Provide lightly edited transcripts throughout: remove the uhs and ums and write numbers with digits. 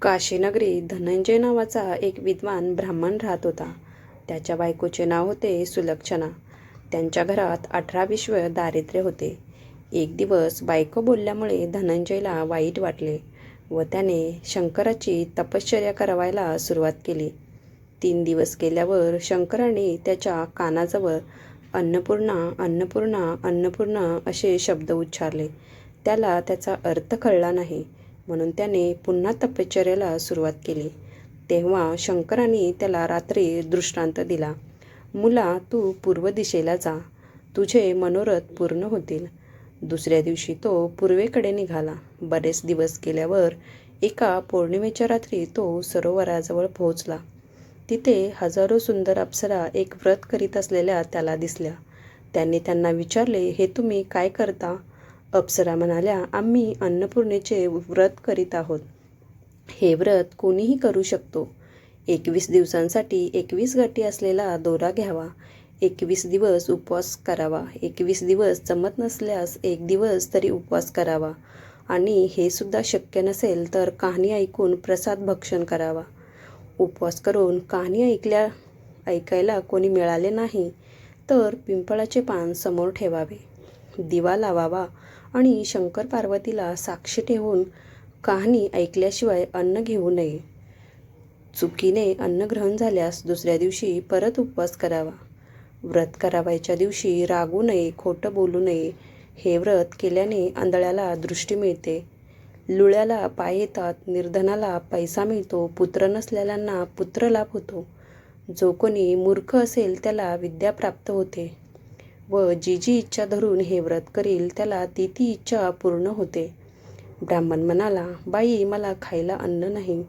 काशीनगरीत धनंजय नावाचा एक विद्वान ब्राह्मण राहत होता. त्याच्या बायकोचे नाव होते सुलक्षणा. त्यांच्या घरात 18-20 दारिद्र्य होते. एक दिवस बायको बोलल्यामुळे धनंजयला वाईट वाटले व त्याने शंकराची तपश्चर्या करावायला सुरुवात केली. 3 दिवस गेल्यावर शंकराने त्याच्या कानाजवळ अन्नपूर्णा अन्नपूर्णा अन्नपूर्णा असे शब्द उच्चारले. त्याला त्याचा अर्थ कळला नाही, म्हणून त्याने पुन्हा तपश्चर्याला सुरुवात केली. तेव्हा शंकराने त्याला रात्री दृष्टांत दिला. मुला, तू पूर्व दिशेला जा, तुझे मनोरथ पूर्ण होतील. दुसऱ्या दिवशी तो पूर्वेकडे निघाला. बरेच दिवस गेल्यावर एका पौर्णिमेच्या रात्री तो सरोवराजवळ पोहोचला. तिथे हजारो सुंदर अप्सरा एक व्रत करीत असलेल्या त्याला दिसल्या. त्याने त्यांना विचारले, हे तुम्ही काय करता? अप्सरा म्हणाल्या, आम्ही अन्नपूर्णेचे व्रत करीत आहोत. हे व्रत कोणीही करू शकतो. 21 दिवसांसाठी 21 गाठी असलेला दोरा घ्यावा. 21 दिवस उपवास करावा. 21 दिवस जमत नसल्यास 1 दिवस तरी उपवास करावा. आणि हे सुद्धा शक्य नसेल तर कहाणी ऐकून प्रसाद भक्षण करावा. उपवास करून कहाणी ऐकायला कोणी मिळाले नाही तर पिंपळाचे पान समोर ठेवावे, दिवा लावावा आणि शंकर पार्वतीला साक्षी ठेवून कहाणी ऐकल्याशिवाय अन्न घेऊ नये. चुकीने अन्न ग्रहण झाल्यास दुसऱ्या दिवशी परत उपवास करावा. व्रत करावायच्या दिवशी रागू नये, खोटं बोलू नये. हे व्रत केल्याने आंधळ्याला दृष्टी मिळते, लुळ्याला पाय येतात, निर्धनाला पैसा मिळतो, पुत्र नसलेल्यांना पुत्रलाभ होतो. जो कोणी मूर्ख असेल त्याला विद्या प्राप्त होते व जी जी इच्छा धरून हे व्रत करील त्याला ती ती इच्छा पूर्ण होते. ब्राह्मण म्हणाला, बाई, मला खायला अन्न नाही,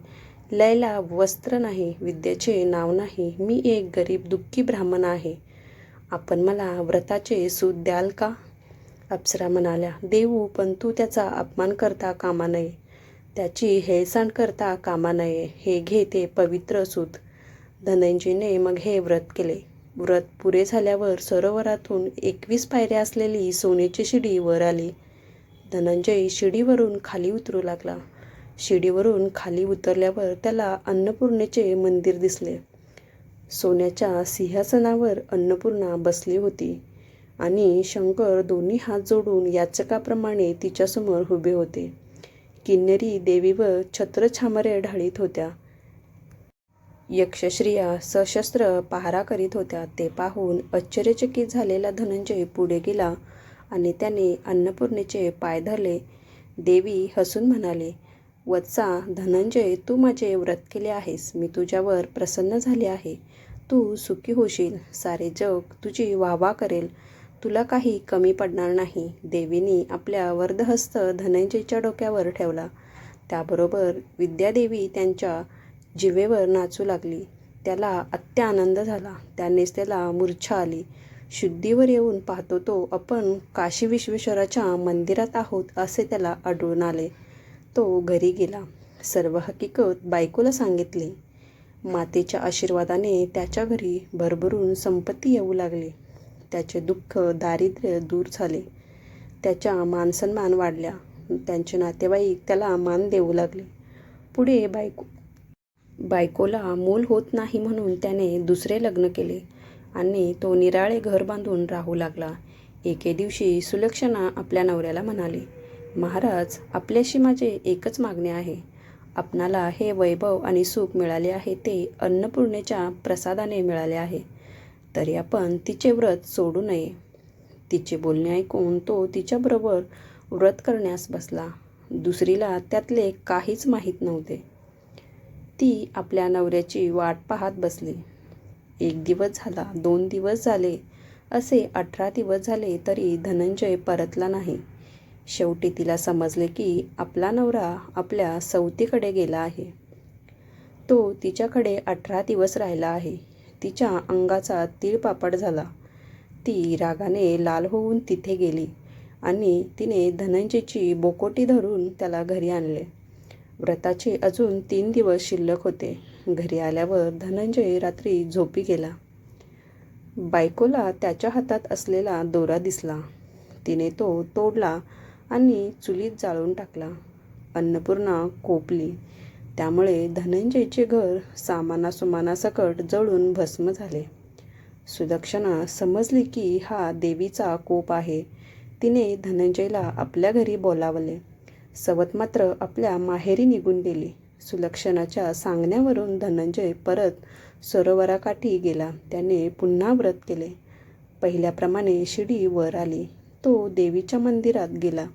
लयाला वस्त्र नाही, विद्येचे नाव नाही. मी एक गरीब दुःखी ब्राह्मण आहे. आपण मला व्रताचे सूत द्याल का? अप्सरा म्हणाल्या, देऊ, पण तू त्याचा अपमान करता कामा नये, त्याची हेळसांड करता कामा नये. हे घे ते पवित्र सूत. धनंजयने मग हे व्रत केले. व्रत पुरे झाल्यावर सरोवरातून 21 पायऱ्या असलेली सोन्याची शिडी वर आली. धनंजय शिडीवरून खाली उतरू लागला. शिडीवरून खाली उतरल्यावर त्याला अन्नपूर्णेचे मंदिर दिसले. सोन्याच्या सिंहासनावर अन्नपूर्णा बसली होती आणि शंकर दोन्ही हात जोडून याचकाप्रमाणे तिच्यासमोर उभे होते. किन्नरी देवीवर छत्रछामरे ढाळीत होत्या. यक्षश्रिया सशस्त्र पहारा करीत होत्या. ते पाहून आश्चर्यचकित झालेला धनंजय पुढे गेला आणि त्याने अन्नपूर्णेचे पाय धरले. देवी हसून म्हणाले, वत्सा धनंजय, तू माझे व्रत केले आहेस. मी तुझ्यावर प्रसन्न झाले आहे. तू सुखी होशील. सारे जग तुझी वाहवा करेल. तुला काही कमी पडणार नाही. देवीने आपल्या वरदहस्त धनंजयच्या डोक्यावर ठेवला. त्याबरोबर विद्यादेवी त्यांच्या जिभेवर नाचू लागली. त्याला अत्यानंद झाला. त्यानेच त्याला मूर्छा आली. शुद्धीवर येऊन पाहतो तो आपण काशी विश्वेश्वराच्या मंदिरात आहोत असे त्याला आढळून आले. तो घरी गेला. सर्व हकीकत बायकोला सांगितली. मातेच्या आशीर्वादाने त्याच्या घरी भरभरून संपत्ती येऊ लागली. त्याचे दुःख दारिद्र्य दूर झाले. त्याच्या मानसन्मान वाढल्या. त्यांचे नातेवाईक त्याला मान देऊ लागले. पुढे बायकोला मूल होत नाही म्हणून त्याने दुसरे लग्न केले आणि तो निराळे घर बांधून राहू लागला. एके दिवशी सुलक्षणा आपल्या नवऱ्याला म्हणाली, महाराज, आपल्याशी माझे एकच मागणे आहे. आपणाला हे वैभव आणि सुख मिळाले आहे ते अन्नपूर्णेच्या प्रसादाने मिळाले आहे. तरी आपण तिचे व्रत सोडू नये. तिचे बोलणे ऐकून तो तिच्याबरोबर व्रत करण्यास बसला. दुसरीला त्यातले काहीच माहीत नव्हते. ती आपल्या नवऱ्याची वाट पाहत बसली. 1 दिवस झाला, 2 दिवस झाले, असे 18 दिवस झाले तरी धनंजय परतला नाही. शेवटी तिला समजले की आपला नवरा आपल्या सवतीकडे गेला आहे. तो तिच्याकडे 18 दिवस राहिला आहे. तिच्या अंगाचा तीळपापड झाला. ती रागाने लाल होऊन तिथे गेली आणि तिने धनंजयची बोकोटी धरून त्याला घरी आणले. व्रताचे अजून 3 दिवस शिल्लक होते. घरी आल्यावर धनंजय रात्री झोपी गेला. बायकोला त्याच्या हातात असलेला दोरा दिसला. तिने तो तोडला आणि चुलीत जाळून टाकला. अन्नपूर्णा कोपली. त्यामुळे धनंजयचे घर सामानासुमानासकट जळून भस्म झाले. सुलक्षणा समजली की हा देवीचा कोप आहे. तिने धनंजयला आपल्या घरी बोलावले. सवत मात्र आपल्या माहेरी निघून गेली. सुलक्षणाच्या सांगण्यावरून धनंजय परत सरोवराकाठी गेला. त्याने पुन्हा व्रत केले. पहिल्याप्रमाणे शिडी वर आली. तो देवीच्या मंदिरात गेला.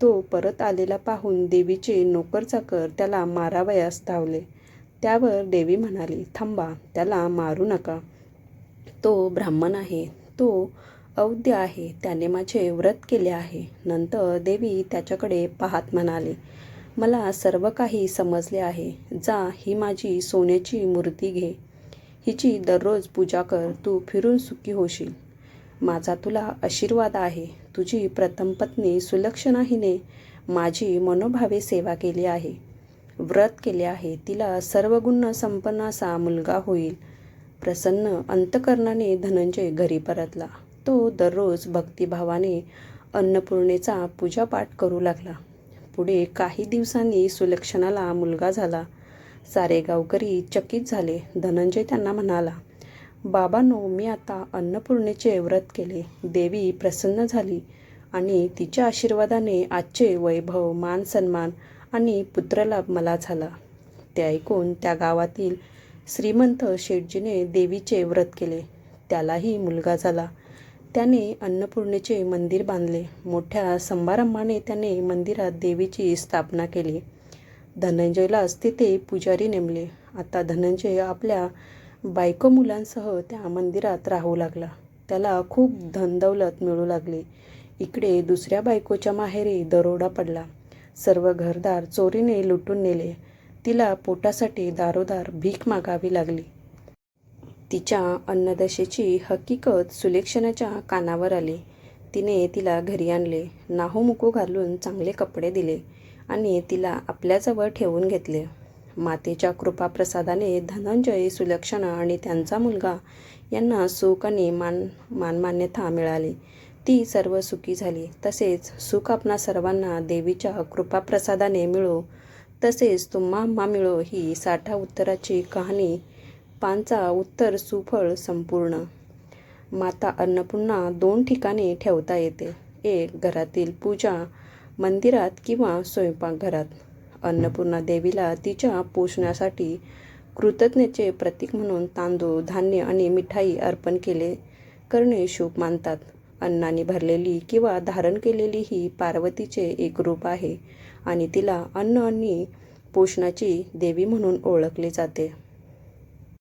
तो परत आलेला पाहून देवीचे नोकरचाकर त्याला मारावयास धावले. त्यावर देवी म्हणाली, थांबा, त्याला मारू नका. तो ब्राह्मण आहे. तो अवध्य आहे. त्याने माझे व्रत केले आहे. नंतर देवी त्याच्याकडे पाहत म्हणाली, मला सर्व काही समजले आहे. जा, ही माझी सोन्याची मूर्ती घे. हिची दररोज पूजा कर. तू फिरून सुखी होशील. माझा तुला आशीर्वाद आहे. तुझी प्रथम पत्नी सुलक्षणा हिने माझी मनोभावे सेवा केली आहे. व्रत केले आहे. तिला सर्व गुण संपन्न असा मुलगा होईल. प्रसन्न अंतकरणाने धनंजय घरी परतला. तो दररोज भक्तिभावाने अन्नपूर्णेचा पूजापाठ करू लागला. पुढे काही दिवसांनी सुलक्षणाला मुलगा झाला. सारे गावकरी चकित झाले. धनंजय त्यांना म्हणाला, बाबांनो, मी आता अन्नपूर्णेचे व्रत केले. देवी प्रसन्न झाली आणि तिच्या आशीर्वादाने आजचे वैभव, मान सन्मान आणि पुत्रलाभ मला झाला. ते ऐकून त्या गावातील श्रीमंत शेठजीने देवीचे व्रत केले. त्यालाही मुलगा झाला. त्याने अन्नपूर्णेचे मंदिर बांधले. मोठ्या समारंभाने त्याने मंदिरात देवीची स्थापना केली. धनंजयलाच तिथे पुजारी नेमले. आता धनंजय आपल्या बायको मुलांसह त्या मंदिरात राहू लागला. त्याला खूप धनदौलत मिळू लागली. इकडे दुसऱ्या बायकोच्या माहेरी दरोडा पडला. सर्व घरदार चोरीने लुटून नेले. तिला पोटासाठी दारोदार भीक मागावी लागली. तिच्या अन्नदशेची हकीकत सुलक्षणाच्या कानावर आली. तिने तिला घरी आणले. नाहूमुखू घालून चांगले कपडे दिले आणि तिला आपल्याजवळ ठेवून घेतले. मातेच्या कृपाप्रसादाने धनंजय, सुलक्षणा आणि त्यांचा मुलगा यांना सुख आणि मानमान्यता मिळाली. ती सर्व सुखी झाली. तसेच सुख आपणा सर्वांना देवीच्या कृपाप्रसादाने मिळो, तसेच तुम्हा मिळो, ही 60 उत्तराची कहाणी 5 उत्तर सुफळ संपूर्ण. माता अन्नपूर्णा 2 ठिकाणी ठेवता येते. एक, घरातील पूजा मंदिरात किंवा स्वयंपाकघरात. अन्नपूर्णा देवीला तिच्या पोषणासाठी कृतज्ञतेचे प्रतीक म्हणून तांदूळ, धान्य आणि मिठाई अर्पण करणे शुभ मानतात. अन्नाने भरलेली किंवा धारण केलेली ही पार्वतीचे एक रूप आहे आणि तिला अन्न आणि पोषणाची देवी म्हणून ओळखले जाते.